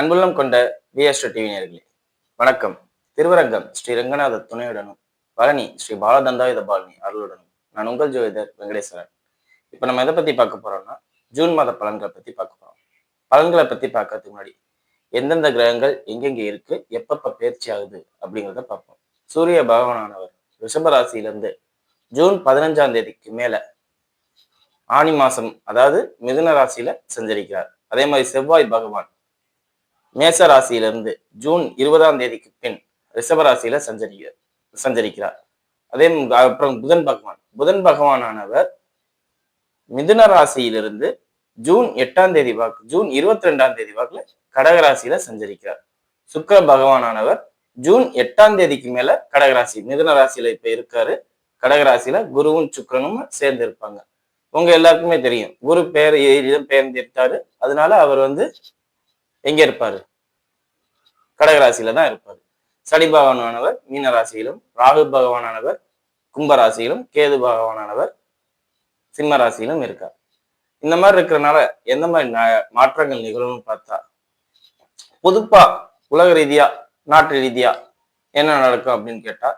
அன்புள்ளம் கொண்ட VST TV நேயர்களே வணக்கம். திருவரங்கம் ஸ்ரீ ரங்கநாத துணையுடனும் பழனி ஸ்ரீ பாலதண்டாயுத பாலினி அருளுடனும் நான் உங்கள் ஜோதிடர் வெங்கடேஸ்வரன். இப்ப நம்ம எதை பத்தி பார்க்க போறோம்னா ஜூன் மாத பலன்களை பத்தி பார்க்க போறோம். பலன்களை பத்தி பார்க்கறதுக்கு முன்னாடி எந்தெந்த கிரகங்கள் எங்கெங்க இருக்கு, எப்பப்ப பயிற்சி ஆகுது அப்படிங்கிறத பார்ப்போம். சூரிய பகவானானவர் ரிஷபராசியிலிருந்து ஜூன் 15ஆம் தேதிக்கு மேல ஆனி மாசம், அதாவது மிதுன ராசியில சஞ்சரிக்கிறார். அதே மாதிரி செவ்வாய் பகவான் மேச ராசியிலிருந்து ஜூன் 20ஆம் தேதிக்கு பின் ரிஷபராசியில சஞ்சரிக்கிறார். அப்புறம் புதன் பகவானானவர் மிதுன ராசியிலிருந்து ஜூன் 8ஆம் தேதி ஜூன் 22ஆம் தேதி வாக்குல கடகராசியில சஞ்சரிக்கிறார். சுக்கிர பகவானானவர் ஜூன் 8ஆம் தேதிக்கு மேல கடகராசி மிதுன ராசியில இப்ப இருக்காரு. கடகராசியில குருவும் சுக்கிரனும் சேர்ந்து இருப்பாங்க. உங்க எல்லாருக்குமே தெரியும், குரு பெயர்ந்திருக்காரு. அதனால அவர் எங்க இருப்பாரு? கடகராசியில தான் இருப்பாரு. சனி பகவானானவர் மீன ராசியிலும், ராகு பகவானானவர் கும்பராசியிலும், கேது பகவானானவர் சிம்ம ராசியிலும் இருக்கார். இந்த மாதிரி இருக்கிறதுனால எந்த மாதிரி மாற்றங்கள் நிகழும்னு பார்த்தா, பொதுப்பா உலக ரீதியா நாட்டு ரீதியா என்ன நடக்கும் அப்படின்னு கேட்டா,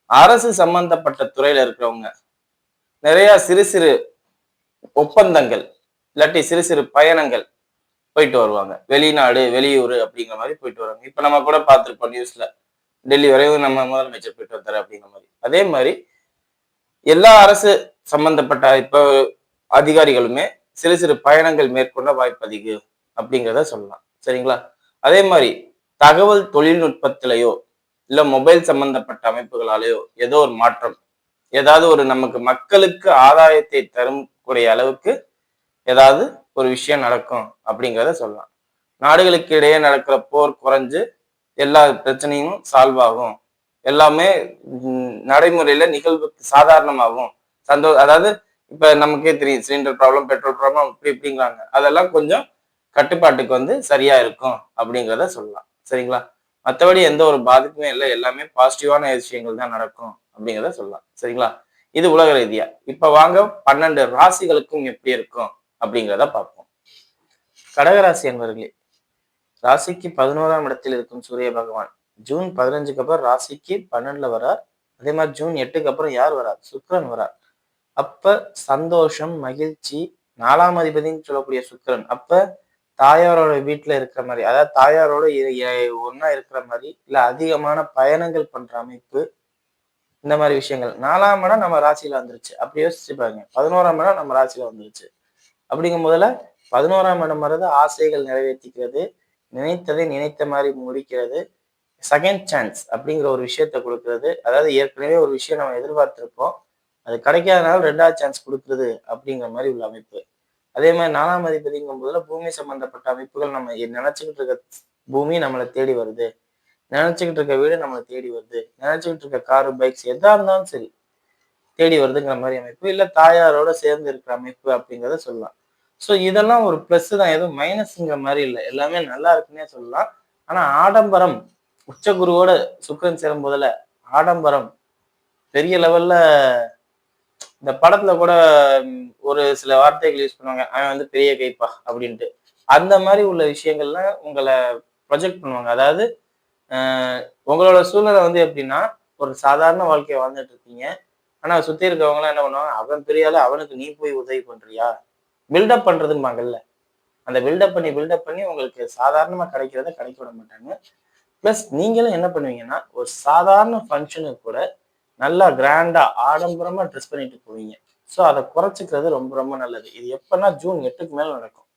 அரசு சம்பந்தப்பட்ட துறையில இருக்கிறவங்க நிறைய சிறு சிறு ஒப்பந்தங்கள் இல்லாட்டி சிறு சிறு பயணங்கள் போயிட்டு வருவாங்க. வெளிநாடு வெளியூர் அப்படிங்கிற மாதிரி போயிட்டு வருவாங்க. இப்ப நம்ம கூட பார்த்துருப்போம் நியூஸ்ல, டெல்லி வரையும் நம்ம முதலமைச்சர் போயிட்டு வந்தாரு அப்படிங்கிற மாதிரி. அதே மாதிரி எல்லா அரசு சம்பந்தப்பட்ட இப்ப அதிகாரிகளுமே சிறு சிறு பயணங்கள் மேற்கொள்ள வாய்ப்பு அதிகம் அப்படிங்கிறத சொல்லலாம். சரிங்களா? அதே மாதிரி தகவல் தொழில்நுட்பத்திலேயோ இல்ல மொபைல் சம்பந்தப்பட்ட அமைப்புகளாலேயோ ஏதோ ஒரு மாற்றம், ஏதாவது ஒரு நமக்கு மக்களுக்கு ஆதாயத்தை தரக்கூடிய அளவுக்கு ஏதாவது ஒரு விஷயம் நடக்கும் அப்படிங்கிறத சொல்லலாம். நாடுகளுக்கு இடையே நடக்கிற போர் குறைஞ்சு எல்லா பிரச்சனையும் சால்வ் ஆகும். எல்லாமே நடைமுறையில நிகழ்வுக்கு சாதாரணமாகும். அதாவது இப்ப நமக்கே தெரியும், சிலிண்டர் ப்ராப்ளம், பெட்ரோல் ப்ராப்ளம் இப்படிங்கிறாங்க. அதெல்லாம் கொஞ்சம் கட்டுப்பாட்டுக்கு சரியா இருக்கும் அப்படிங்கிறத சொல்லலாம். சரிங்களா? மற்றபடி எந்த ஒரு பாதிப்புமே இல்லை, எல்லாமே பாசிட்டிவான விஷயங்கள் தான் நடக்கும் அப்படிங்கிறத சொல்லலாம். சரிங்களா? இது உலக ரீதியா. இப்ப வாங்க 12 ராசிகளுக்கும் எப்படி இருக்கும் அப்படிங்கிறத பார்ப்போம். கடகராசி என்பவர்களே, ராசிக்கு 11ஆம் இடத்தில் இருக்கும் சூரிய பகவான் ஜூன் 15க்கு அப்புறம் ராசிக்கு 12ல வரார். அதே மாதிரி ஜூன் 8க்கு அப்புறம் யார் வரார்? சுக்கிரன் வரார். அப்ப சந்தோஷம், மகிழ்ச்சி, 4ஆம் அதிபதினு சொல்லக்கூடிய சுக்கிரன் அப்ப தாயாரோட வீட்டுல இருக்கிற மாதிரி, அதாவது தாயாரோட ஒன்னா இருக்கிற மாதிரி, இல்ல அதிகமான பயணங்கள் பண்ற அமைப்பு, இந்த மாதிரி விஷயங்கள். 4ஆம் இடம் நம்ம ராசியில வந்துருச்சு. அப்படி யோசிச்சு பாருங்க. 11ஆம் இடம் நம்ம ராசியில வந்துருச்சு. அப்படிங்கும் போதுல 11ஆம் இடம் வர்றது ஆசைகள் நிறைவேற்றிக்கிறது, நினைத்ததை நினைத்த மாதிரி முடிக்கிறது, செகண்ட் சான்ஸ் அப்படிங்கிற ஒரு விஷயத்த கொடுக்கறது. அதாவது ஏற்கனவே ஒரு விஷயம் நம்ம எதிர்பார்த்திருப்போம், அது கிடைக்காதனால 2வது சான்ஸ் கொடுக்குறது அப்படிங்கிற மாதிரி உள்ள அமைப்பு. அதே மாதிரி 4ஆம் அதிபதிங்கும் போதுல பூமி சம்பந்தப்பட்ட அமைப்புகள், நம்ம நினைச்சுக்கிட்டு இருக்க பூமி நம்மளை தேடி வருது, நினைச்சுக்கிட்டு இருக்க வீடு நம்மளை தேடி வருது, நினைச்சுக்கிட்டு இருக்க காரு பைக்ஸ் எதா இருந்தாலும் சரி தேடி வருதுங்கிற மாதிரி அமைப்பு, இல்ல தாயாரோட சேர்ந்து இருக்கிற அமைப்பு அப்படிங்கிறத சொல்லலாம். ஸோ இதெல்லாம் ஒரு பிளஸ் தான், எதுவும் மைனஸ்ங்கிற மாதிரி இல்லை, எல்லாமே நல்லா இருக்குன்னே சொல்லலாம். ஆனா ஆடம்பரம், உச்சகுருவோட சுக்கிரன் சேரும் போதுல ஆடம்பரம் பெரிய லெவல்ல, இந்த படத்துல கூட ஒரு சில வார்த்தைகள் யூஸ் பண்ணுவாங்க, அவன் பெரிய கைப்பா அப்படின்ட்டு. அந்த மாதிரி உள்ள விஷயங்கள்லாம் உங்களை ப்ரொஜெக்ட் பண்ணுவாங்க. அதாவது உங்களோட சூழ்நிலை எப்படின்னா, ஒரு சாதாரண வாழ்க்கையை வாழ்ந்துட்டு இருக்கீங்க. ஆனா சுத்தி இருக்கவங்க எல்லாம் என்ன பண்ணுவாங்க, அவன் பெரிய ஆளு, அவனுக்கு நீ போய் உதவி பண்றியா, பில்டப் பண்றதும்பாங்கல்ல. அந்த பில்டப் பண்ணி உங்களுக்கு சாதாரணமா கிடைக்கிறத கிடைக்க விட மாட்டாங்க. பிளஸ் நீங்களும் என்ன பண்ணுவீங்கன்னா, ஒரு சாதாரண ஃபங்க்ஷனுக்கு கூட நல்லா கிராண்டா ஆடம்பரமா ட்ரெஸ் பண்ணிட்டு போவீங்க. ஸோ அதை குறைச்சிக்கிறது ரொம்ப ரொம்ப நல்லது. இது எப்பன்னா ஜூன் 8க்கு மேல நடக்கும்.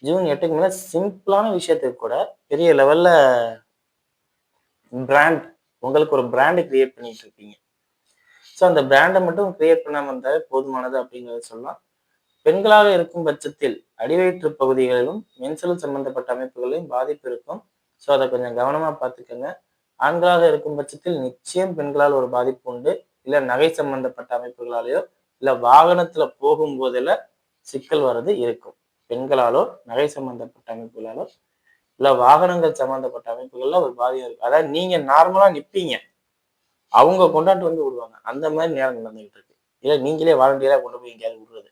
ஜூன் 8க்கு மேல சிம்பிளான விஷயத்துக்கு கூட பெரிய லெவல்ல பிராண்ட், உங்களுக்கு ஒரு பிராண்ட் கிரியேட் பண்ணிட்டு இருக்கீங்க. ஸோ அந்த பிராண்டை மட்டும் கிரியேட் பண்ணாம இருந்தாலே போதுமானது அப்படிங்கிறத சொல்லலாம். பெண்களாக இருக்கும் பட்சத்தில் அடிவயிற்று பகுதிகளிலும் மென்சல் சம்பந்தப்பட்ட அமைப்புகளிலும் பாதிப்பு இருக்கும். ஸோ அதை கொஞ்சம் கவனமா பார்த்துக்கோங்க. ஆண்களாக இருக்கும் பட்சத்தில் நிச்சயம் பெண்களால் ஒரு பாதிப்பு உண்டு. இல்ல நகை சம்பந்தப்பட்ட அமைப்புகளாலேயோ இல்ல வாகனத்துல போகும்போதுல சிக்கல் வர்றது இருக்கும். பெண்களாலோ நகை சம்பந்தப்பட்ட அமைப்புகளாலோ இல்ல வாகனங்கள் சம்பந்தப்பட்ட அமைப்புகள்ல ஒரு பாதிப்பு இருக்கு. அதாவது நீங்க நார்மலா நிப்பீங்க, அவங்க கொண்டாட்டு விடுவாங்க. அந்த மாதிரி நேரம் நடந்துகிட்டு இருக்கு. இல்ல நீங்களே வாலண்டியரா கொண்டு போய் எங்கேயாவது விடுறது.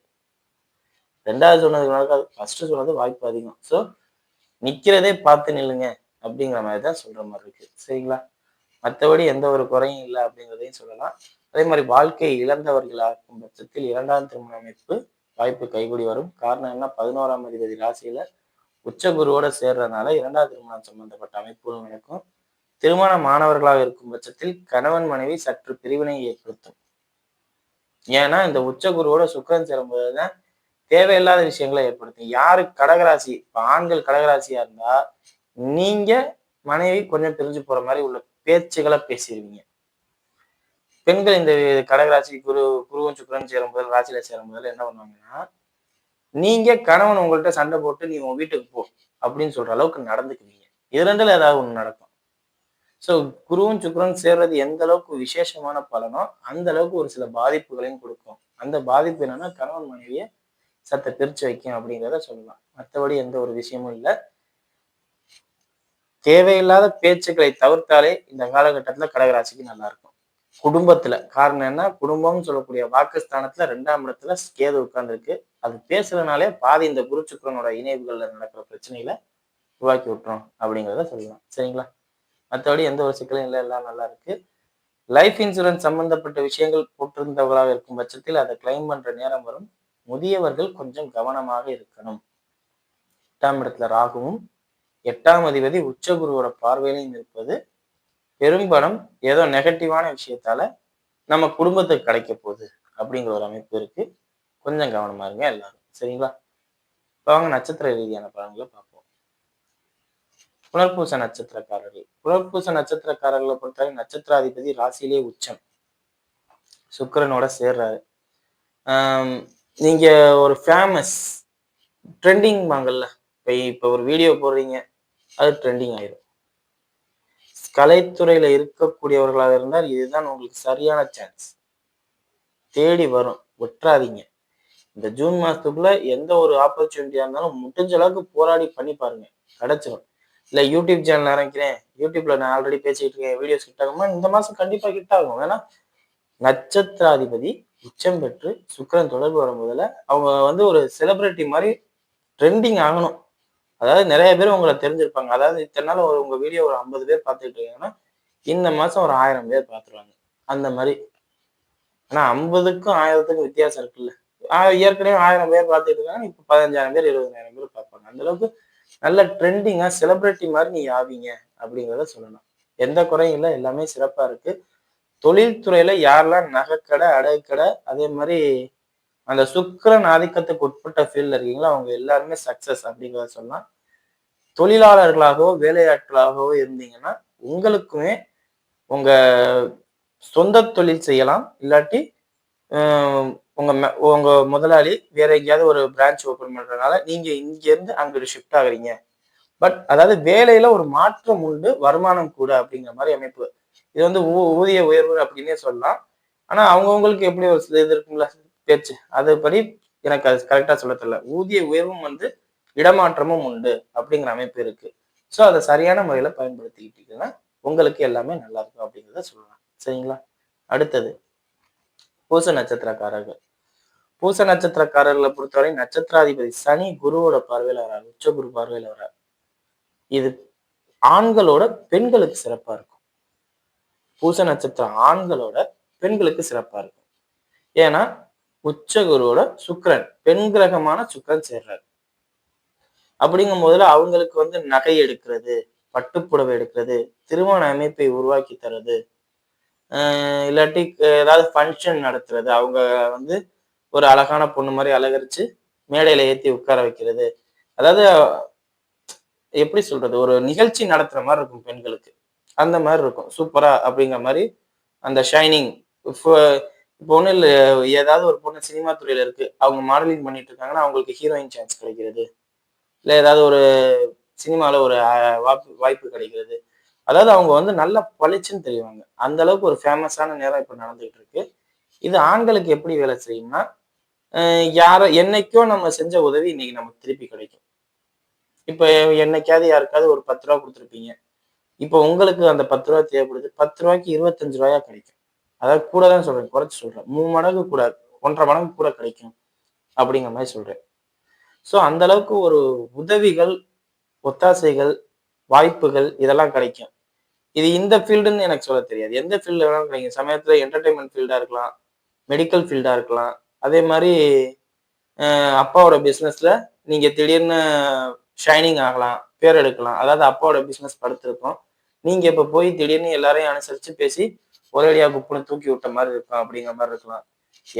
2வது சொன்னது நடக்காது, ஃபர்ஸ்ட் சொன்னது வாய்ப்பு அதிகம். ஸோ நிக்கிறதே பார்த்து நில்லுங்க அப்படிங்கிற மாதிரி தான் சொல்ற மாதிரி இருக்கு. சரிங்களா? மற்றபடி எந்த ஒரு குறையும் இல்லை அப்படிங்கிறதையும் சொல்லலாம். அதே மாதிரி வாழ்க்கையை இழந்தவர்களா இருக்கும் பட்சத்தில் 2ஆம் திருமண அமைப்பு வாய்ப்பு கைகூடி வரும். காரணம் என்ன? 11ஆம் அதிபதி ராசியில உச்ச குருவோட சேர்றதுனால 2ஆம் திருமணம் சம்பந்தப்பட்ட அமைப்புகள் நடக்கும். திருமணமானவர்களாக இருக்கும் பட்சத்தில் கணவன் மனைவி சற்று பிரிவினை ஏற்படுத்தும். ஏன்னா இந்த உச்ச குருவோட சுக்கிரன் சேரும்போதுதான் தேவையில்லாத விஷயங்களை ஏற்படுத்தும். யாரு கடகராசி, இப்ப ஆண்கள் கடகராசியா இருந்தா நீங்க மனைவி கொஞ்சம் பிரிஞ்சு போற மாதிரி உள்ள பேச்சுகளை பேசிடுவீங்க. பெண்கள் இந்த கடகராசி குருவும் சுக்கிரன் சேரும்போது ராசியில சேரும்போது என்ன பண்ணுவாங்கன்னா, நீங்க கணவன் உங்கள்கிட்ட சண்டை போட்டு நீ உன் வீட்டுக்கு போ அப்படின்னு சொல்ற அளவுக்கு நடந்துக்குவீங்க. இது ரெண்டுல ஏதாவது ஒண்ணு நடக்கும். சோ குருவும் சுக்கிரன் சேர்றது எந்த அளவுக்கு விசேஷமான பலனோ அந்த அளவுக்கு ஒரு சில பாதிப்புகளையும் கொடுக்கும். அந்த பாதிப்பு என்னன்னா கணவன் மனைவியை சத்த பிரிச்சு வைக்கும் அப்படிங்கிறத சொல்லலாம். மற்றபடி எந்த ஒரு விஷயமும் இல்லை. தேவையில்லாத பேச்சுக்களை தவிர்த்தாலே இந்த காலகட்டத்துல கடகராசிக்கு நல்லா இருக்கும். குடும்பத்துல காரணம் என்ன? குடும்பம்னு சொல்லக்கூடிய வாக்குஸ்தானத்துல 2ஆம் இடத்துல கேது உட்கார்ந்துருக்கு. அது பேசுறதுனாலே பாதி இந்த குரு சுக்கிரனோட இணைவுகள்ல நடக்கிற பிரச்சனைகளை உருவாக்கி விட்டுரும் அப்படிங்கிறத சொல்லலாம். சரிங்களா? மற்றபடி எந்த ஒரு சிக்கலும் இல்லை, எல்லாம் நல்லா இருக்கு. லைஃப் இன்சூரன்ஸ் சம்பந்தப்பட்ட விஷயங்கள் போட்டிருந்தவர்களாக இருக்கும் பட்சத்தில் அதை கிளைம் பண்ற நேரம் வரும். முதியவர்கள் கொஞ்சம் கவனமாக இருக்கணும். 8ஆம் இடத்துல ராகுவும் 8ஆம் அதிபதி உச்சகுருவோட பார்வையிலையும் இருப்பது பெரும்பணம் ஏதோ நெகட்டிவான விஷயத்தால நம்ம குடும்பத்துக்கு கிடைக்க போகுது அப்படிங்கிற ஒரு அமைப்பு இருக்கு. கொஞ்சம் கவனமா இருங்க எல்லாரும். சரிங்களா? இப்ப வாங்க நட்சத்திர ரீதியான பலன்களை பார்ப்போம். புனர்பூச நட்சத்திரக்காரர்கள். புனர்பூச நட்சத்திரக்காரர்களை பொறுத்தவரை நட்சத்திராதிபதி ராசியிலே உச்சம் சுக்கிரனோட சேர்றாரு. நீங்க ஒரு ஃபேமஸ் ட்ரெண்டிங் வாங்கல்ல, இப்ப ஒரு வீடியோ போடுறீங்க, அது ட்ரெண்டிங் ஆயிரும். கலைத்துறையில இருக்கக்கூடியவர்களாக இருந்தால் இதுதான் உங்களுக்கு சரியான சான்ஸ். தேடி வரும், விட்டுறாதீங்க. இந்த ஜூன் மாசத்துக்குள்ள எந்த ஒரு ஆப்பர்ச்சுனிட்டியா இருந்தாலும் முடிஞ்ச அளவுக்கு போராடி பண்ணி பாருங்க, கிடைச்சிடும். இல்ல யூடியூப் சேனல் ஆரம்பிக்கிறேன், யூடியூப்ல நான் ஆல்ரெடி பேசிட்டு இருக்கேன், வீடியோஸ் ஹிட் ஆகுமா? இந்த மாசம் கண்டிப்பா ஹிட் ஆகும். ஏன்னா நட்சத்திராதிபதி உச்சம் பெற்று சுக்கிரன் தொடர்பு வரும்போதுல அவங்க வந்து ஒரு செலிபிரிட்டி மாதிரி ட்ரெண்டிங் ஆகணும். அதாவது நிறைய பேர் உங்களை தெரிஞ்சிருப்பாங்க. அதாவது இத்தனை நாள் உங்க வீடியோ ஒரு 50 பேர் பார்த்துட்டு இருக்காங்கன்னா இந்த மாசம் ஒரு 1000 பேர் பார்த்துருவாங்க. அந்த மாதிரி. ஆனா 50க்கும் 1000த்துக்கும் வித்தியாசம் இருக்குல்ல. ஏற்கனவே 1000 பேர் பார்த்துட்டு இருக்காங்க, இப்ப 15,000 பேர் 20,000 பேர் பார்ப்பாங்க. அந்த அளவுக்கு நல்ல ட்ரெண்டிங்கா செலிபிரிட்டி மாதிரி நீ ஆவீங்க அப்படிங்கிறத சொல்லலாம். எந்த குறையும் இல்லை, எல்லாமே சிறப்பா இருக்கு. தொழில்துறையில யாரெல்லாம் நகைக்கடை, அடகுக்கடை, அதே மாதிரி அந்த சுக்கிரன் ஆதிக்கத்துக்கு உட்பட்ட ஃபீல்ட்ல இருக்கீங்களோ அவங்க எல்லாருமே சக்சஸ் அப்படிங்கிறத சொல்லலாம். தொழிலாளர்களாகவோ வேலையாட்களாகவோ இருந்தீங்கன்னா உங்களுக்குமே உங்க சொந்த தொழில் செய்யலாம். இல்லாட்டி உங்க உங்க முதலாளி வேற எங்கேயாவது ஒரு பிரான்ச் ஓபன் பண்றதுனால நீங்க இங்க இருந்து அங்கிட்டு ஷிஃப்ட் ஆகுறீங்க. பட் அதாவது வேலையில ஒரு மாற்றம் உண்டு, வருமானம் கூட அப்படிங்கிற மாதிரி அமைப்பு. இது வந்து ஊதிய உயர்வு அப்படின்னே சொல்லலாம். ஆனா அவங்கவுங்களுக்கு எப்படி ஒரு இது இருக்குங்களா பேச்சு, அதுபடி எனக்கு அது கரெக்டா சொல்ல தெரியல. ஊதிய உயர்வும் வந்து இடமாற்றமும் உண்டு அப்படிங்கிற அமைப்பு இருக்கு. ஸோ அதை சரியான முறையில பயன்படுத்திக்கிட்டீங்கன்னா உங்களுக்கு எல்லாமே நல்லா இருக்கும் அப்படிங்கிறத சொல்லலாம். சரிங்களா? அடுத்தது பூச நட்சத்திரக்காரர்கள். பூச நட்சத்திரக்காரர்களை பொறுத்தவரை நட்சத்திராதிபதி சனி குருவோட பார்வையில வராரு, உச்ச குரு பார்வையில வராரு. இது ஆண்களோட பெண்களுக்கு சிறப்பா இருக்கும். பூச நட்சத்திரம் ஆண்களோட பெண்களுக்கு சிறப்பா இருக்கும். ஏன்னா உச்ச குருவோட சுக்கிரன், பெண் கிரகமான சுக்கிரன் சேர்றாரு. அப்படிங்கும் போதுல அவங்களுக்கு வந்து நகை எடுக்கிறது, பட்டுப்புடவை எடுக்கிறது, திருமண அமைப்பை உருவாக்கி தர்றது, இல்லாட்டி ஏதாவது ஃபங்க்ஷன் நடத்துறது, அவங்க வந்து ஒரு அழகான பொண்ணு மாதிரி அலங்கரிச்சு மேடையில ஏத்தி உட்கார வைக்கிறது. அதாவது எப்படி சொல்றது, ஒரு நிகழ்ச்சி நடத்துற மாதிரி இருக்கும் பெண்களுக்கு. அந்த மாதிரி இருக்கும் சூப்பரா அப்படிங்கிற மாதிரி. அந்த ஷைனிங் இப்போ இப்போ ஒன்றும் இல்லை, ஏதாவது ஒரு பொண்ணு சினிமா துறையில இருக்கு, அவங்க மாடலிங் பண்ணிட்டு இருக்காங்கன்னா அவங்களுக்கு ஹீரோயின் சான்ஸ் கிடைக்கிறது, இல்லை ஏதாவது ஒரு சினிமால ஒரு வாய்ப்பு கிடைக்கிறது. அதாவது அவங்க வந்து நல்லா பளிச்சுன்னு தெரிவாங்க. அந்த அளவுக்கு ஒரு ஃபேமஸான நேரம் இப்ப நடந்துகிட்டு இருக்கு. இது ஆண்களுக்கு எப்படி வேலை செய்யும்னா, யாரோ என்னைக்கோ நம்ம செஞ்ச உதவி இன்னைக்கு நமக்கு திருப்பி கிடைக்கும். இப்ப என்னைக்காவது யாருக்காவது ஒரு 10 ரூபா கொடுத்துருப்பீங்க. இப்ப உங்களுக்கு அந்த 10 ரூபா தேவைப்படுது. 10 ரூபாய்க்கு 25 ரூபாயா கிடைக்கும். அதாவது கூட தான் சொல்றேன், குறைச்சு சொல்றேன். 3 மடங்கு கூட, 1.5 மடங்கு கூட கிடைக்கும் அப்படிங்கிற மாதிரி சொல்றேன். சோ அந்த அளவுக்கு ஒரு உதவிகள் ஒத்தாசைகள், வாய்ப்புகள் இதெல்லாம் கிடைக்கும். இது இந்த ஃபீல்டுன்னு எனக்கு சொல்ல தெரியாது. எந்த ஃபீல்ட்ல வேணாலும் கிடைக்கும். சமயத்துல என்டர்டெயின்மெண்ட் ஃபீல்டா இருக்கலாம், மெடிக்கல் ஃபீல்டா இருக்கலாம். அதே மாரி அப்பாவோட பிசினஸ்ல நீங்க திடீர்னு ஷைனிங் ஆகலாம், பேர் எடுக்கலாம். அதாவது அப்பாவோட பிசினஸ் படுத்திருக்கும். நீங்க இப்ப போய் திடீர்னு எல்லாரையும் அனுசரிச்சு பேசி ஒரேடியா குப்புன்னு தூக்கி விட்ட மாரி இருக்கும் அப்படிங்கிற மாரி இருக்கலாம்.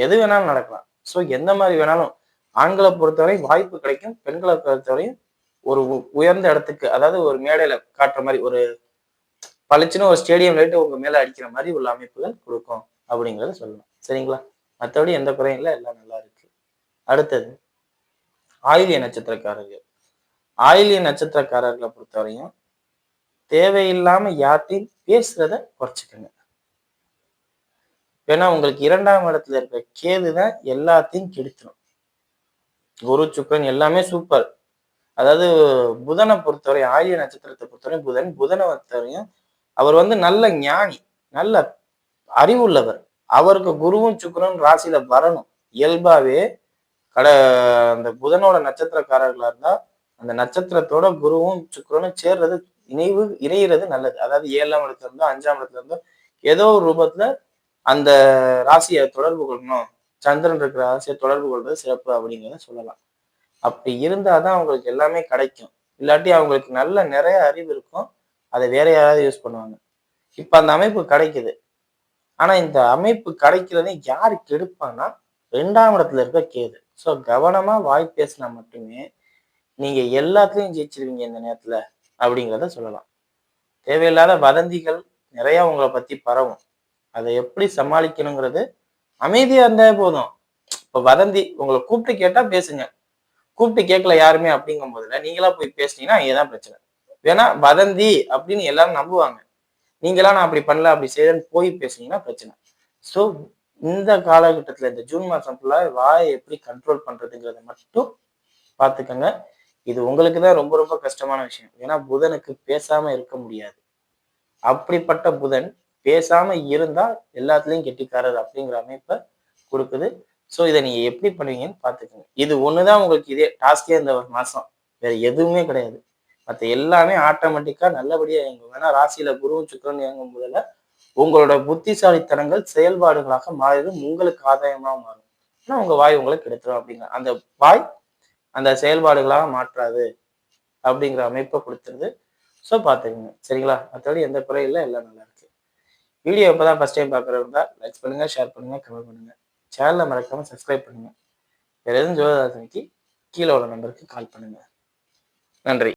எது வேணாலும் நடக்கலாம். ஸோ எந்த மாரி வேணாலும் ஆண்கள பொறுத்தவரை வாய்ப்பு கிடைக்கும். பெண்கள பொறுத்தவரையும் ஒரு உயர்ந்த இடத்துக்கு அதாவது ஒரு மேடையில காட்டுற மாரி ஒரு பளிச்சுன்னு ஒரு ஸ்டேடியம் லைட் உங்க மேல அடிக்கிற மாரி உள்ள அமைப்புகள் குடுக்கும் அப்படிங்கிறத சொல்லலாம். சரிங்களா? மத்தபடி எந்த குறையும் இல்ல. எல்லாம் நல்லா இருக்கு. அடுத்தது ஆயில்ய நட்சத்திரக்காரர்கள். ஆயில்ய நட்சத்திரக்காரர்கள பொறுத்தவரையும் தேவையில்லாம யார்ட்டயும் பேசுறத குறைச்சுக்கங்க. ஏன்னா உங்களுக்கு 2ஆம் இடத்துல இருக்க கேது தான் எல்லாத்தையும் கெடுத்துரும். குரு, சுக்கிரன் எல்லாமே சூப்பர். அதாவது புதனை பொறுத்தவரை ஆயில்ய நட்சத்திரத்தை பொறுத்தவரை புதனை பொறுத்தவரையும் அவர் நல்ல ஞானி, நல்ல அறிவுள்ளவர். அவருக்கு குருவும் சுக்கிரனும் ராசியில வரணும். இயல்பாவே கட அந்த புதனோட நட்சத்திரக்காரர்களா இருந்தா அந்த நட்சத்திரத்தோட குருவும் சுக்கிரனும் சேர்றது இணையிறது நல்லது. அதாவது 7ஆம் இடத்துல இருந்தோ 5ஆம் இடத்துல இருந்தோ ஏதோ ஒரு ரூபத்துல அந்த ராசியை தொடர்பு கொள்ளணும். சந்திரன் இருக்கிற ராசியை தொடர்பு கொள்வது சிறப்பு அப்படிங்கிறத சொல்லலாம். அப்படி இருந்தாதான் அவங்களுக்கு எல்லாமே கிடைக்கும். இல்லாட்டி அவங்களுக்கு நிறைய அறிவு இருக்கும். அதை வேற யாராவது யூஸ் பண்ணுவாங்க. இப்ப அந்த அமைப்பு கிடைக்குது. ஆனா இந்த அமைப்பு கிடைக்கிறதை யாரு கெடுப்பான்னா 2ஆம் இடத்துல இருக்க கேது. சோ கவனமா வாய் பேசினா மட்டுமே நீங்க எல்லாத்துலயும் ஜெயிச்சிருவீங்க இந்த நேரத்துல அப்படிங்கிறத சொல்லலாம். தேவையில்லாத வதந்திகள் நிறைய உங்களை பத்தி பரவும். அதை எப்படி சமாளிக்கணுங்கிறது அமைதியா இருந்தா போதும். இப்ப வதந்தி உங்களை கூப்பிட்டு கேட்டா பேசுங்க. கூப்பிட்டு கேட்கல யாருமே அப்படிங்கும் போதுல நீங்களா போய் பேசுனீங்கன்னா அங்கேதான் பிரச்சனை. வேணா வதந்தி அப்படின்னு எல்லாரும் நம்புவாங்க. நீங்களாம் நான் அப்படி பண்ணல அப்படி செய்யறேன்னு போய் பேசுனீங்கன்னா பிரச்சனை. ஸோ இந்த காலகட்டத்துல இந்த ஜூன் மாசம் ஃபுல்லா வாயை எப்படி கண்ட்ரோல் பண்றதுங்கிறத மட்டும் பார்த்துக்கங்க. இது உங்களுக்கு தான் ரொம்ப ரொம்ப கஷ்டமான விஷயம். ஏன்னா புதனுக்கு பேசாம இருக்க முடியாது. அப்படிப்பட்ட புதன் பேசாம இருந்தா எல்லாத்துலயும் கெட்டிக்காரர் அப்படிங்கிற அமைப்பை கொடுக்குது. ஸோ இதை நீங்க எப்படி பண்ணுவீங்கன்னு பார்த்துக்கோங்க. இது ஒண்ணுதான் உங்களுக்கு இதே டாஸ்கே இந்த ஒரு மாசம். வேற எதுவுமே கிடையாது. மற்ற எல்லாமே ஆட்டோமேட்டிக்கா நல்லபடியா இயங்கும். ஏன்னா ராசியில குருவும் சுக்கிரன் இயங்கும் போதுல உங்களோட புத்திசாலித்தனங்கள் செயல்பாடுகளாக மாறிடும். உங்களுக்கு ஆதாயமா மாறும். ஆனா உங்க வாய் உங்களை கெடுத்துரும் அப்படிங்கிற அந்த வாய் அந்த செயல்பாடுகளாக மாற்றாது அப்படிங்கிற அமைப்பை கொடுத்துருது. ஸோ பார்த்துக்கோங்க. சரிங்களா? மற்றபடி எந்த குறையும் இல்லை. எல்லாம் நல்லா இருக்கு. வீடியோ இப்பதான் ஃபர்ஸ்ட் டைம் பார்க்குறவங்க லைக் பண்ணுங்க, ஷேர் பண்ணுங்க, கமெண்ட் பண்ணுங்க. சேனலை மறக்காம சப்ஸ்கிரைப் பண்ணுங்க. வேற எதுவும் ஜோதிடாசனிக்கு கீழே உள்ள நம்பருக்கு கால் பண்ணுங்க. நன்றி.